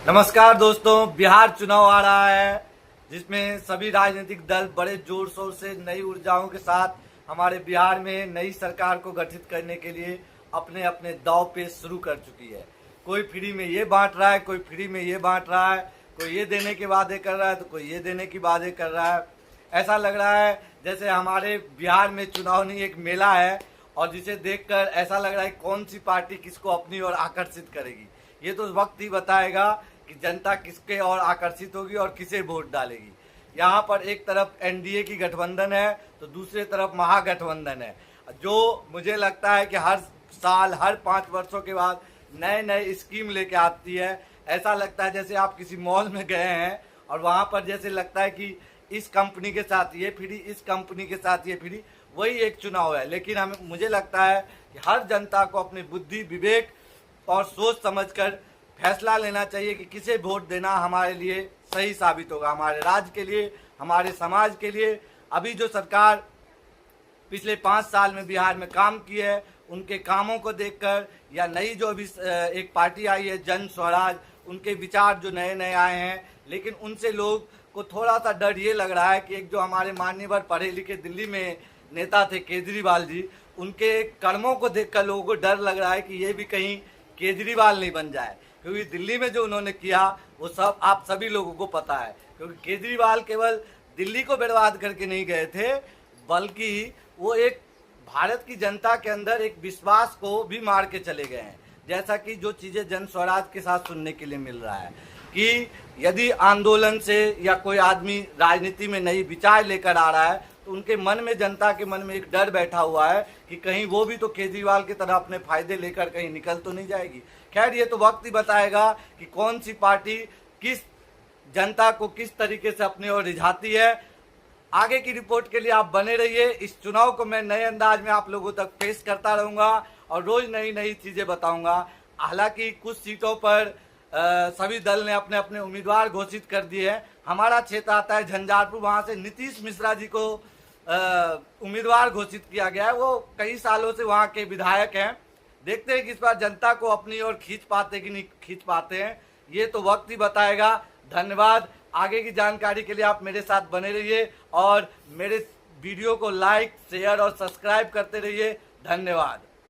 नमस्कार दोस्तों, बिहार चुनाव आ रहा है जिसमें सभी राजनीतिक दल बड़े जोर शोर से नई ऊर्जाओं के साथ हमारे बिहार में नई सरकार को गठित करने के लिए अपने अपने दांव पेच शुरू कर चुकी है। कोई फ्री में ये बांट रहा है, कोई फ्री में ये बांट रहा है, कोई ये देने के वादे कर रहा है तो कोई ये देने की वादे कर रहा है। ऐसा लग रहा है जैसे हमारे बिहार में चुनाव नहीं एक मेला है और जिसे देखकर ऐसा लग रहा है कौन सी पार्टी किसको अपनी ओर आकर्षित करेगी। ये तो वक्त ही बताएगा कि जनता किसके और आकर्षित होगी और किसे वोट डालेगी। यहाँ पर एक तरफ एनडीए की गठबंधन है तो दूसरी तरफ महागठबंधन है, जो मुझे लगता है कि हर साल हर 5 वर्षों के बाद नए नए स्कीम लेके आती है। ऐसा लगता है जैसे आप किसी मॉल में गए हैं और वहाँ पर जैसे लगता है कि इस कंपनी के साथ ये फ्री, इस कंपनी के साथ ये फ्री, वही एक चुनाव है। लेकिन मुझे लगता है कि हर जनता को अपनी बुद्धि, विवेक और सोच समझकर फैसला लेना चाहिए कि किसे वोट देना हमारे लिए सही साबित होगा, हमारे राज्य के लिए, हमारे समाज के लिए। अभी जो सरकार पिछले 5 साल में बिहार में काम की है, उनके कामों को देखकर या नई जो अभी एक पार्टी आई है जन स्वराज, उनके विचार जो नए नए आए हैं, लेकिन उनसे लोग को थोड़ा सा डर ये लग रहा है कि एक जो हमारे मान्यवर पढ़े लिखे दिल्ली में नेता थे केजरीवाल जी, उनके कर्मों को देखकर लोगों को डर लग रहा है कि ये भी कहीं केजरीवाल नहीं बन जाए, क्योंकि दिल्ली में जो उन्होंने किया वो सब आप सभी लोगों को पता है। क्योंकि केजरीवाल केवल दिल्ली को बर्बाद करके नहीं गए थे, बल्कि वो एक भारत की जनता के अंदर एक विश्वास को भी मार के चले गए हैं। जैसा कि जो चीज़ें जन स्वराज के साथ सुनने के लिए मिल रहा है कि यदि आंदोलन से या कोई आदमी राजनीति में नई विचार लेकर आ रहा है तो उनके मन में, जनता के मन में एक डर बैठा हुआ है कि कहीं वो भी तो केजरीवाल की तरह अपने फायदे लेकर कहीं निकल तो नहीं जाएगी। खैर, ये तो वक्त ही बताएगा कि कौन सी पार्टी किस जनता को किस तरीके से अपनी ओर रिझाती है। आगे की रिपोर्ट के लिए आप बने रहिए। इस चुनाव को मैं नए अंदाज में आप लोगों तक पेश करता रहूँगा और रोज़ नई नई चीज़ें बताऊँगा। हालांकि कुछ सीटों पर सभी दल ने अपने अपने उम्मीदवार घोषित कर दिए हैं। हमारा क्षेत्र आता है झंझारपुर, वहाँ से नीतीश मिश्रा जी को उम्मीदवार घोषित किया गया है। वो कई सालों से वहाँ के विधायक हैं। देखते हैं कि इस बार जनता को अपनी ओर खींच पाते कि नहीं खींच पाते हैं, ये तो वक्त ही बताएगा। धन्यवाद। आगे की जानकारी के लिए आप मेरे साथ बने रहिए और मेरे वीडियो को लाइक, शेयर और सब्सक्राइब करते रहिए। धन्यवाद।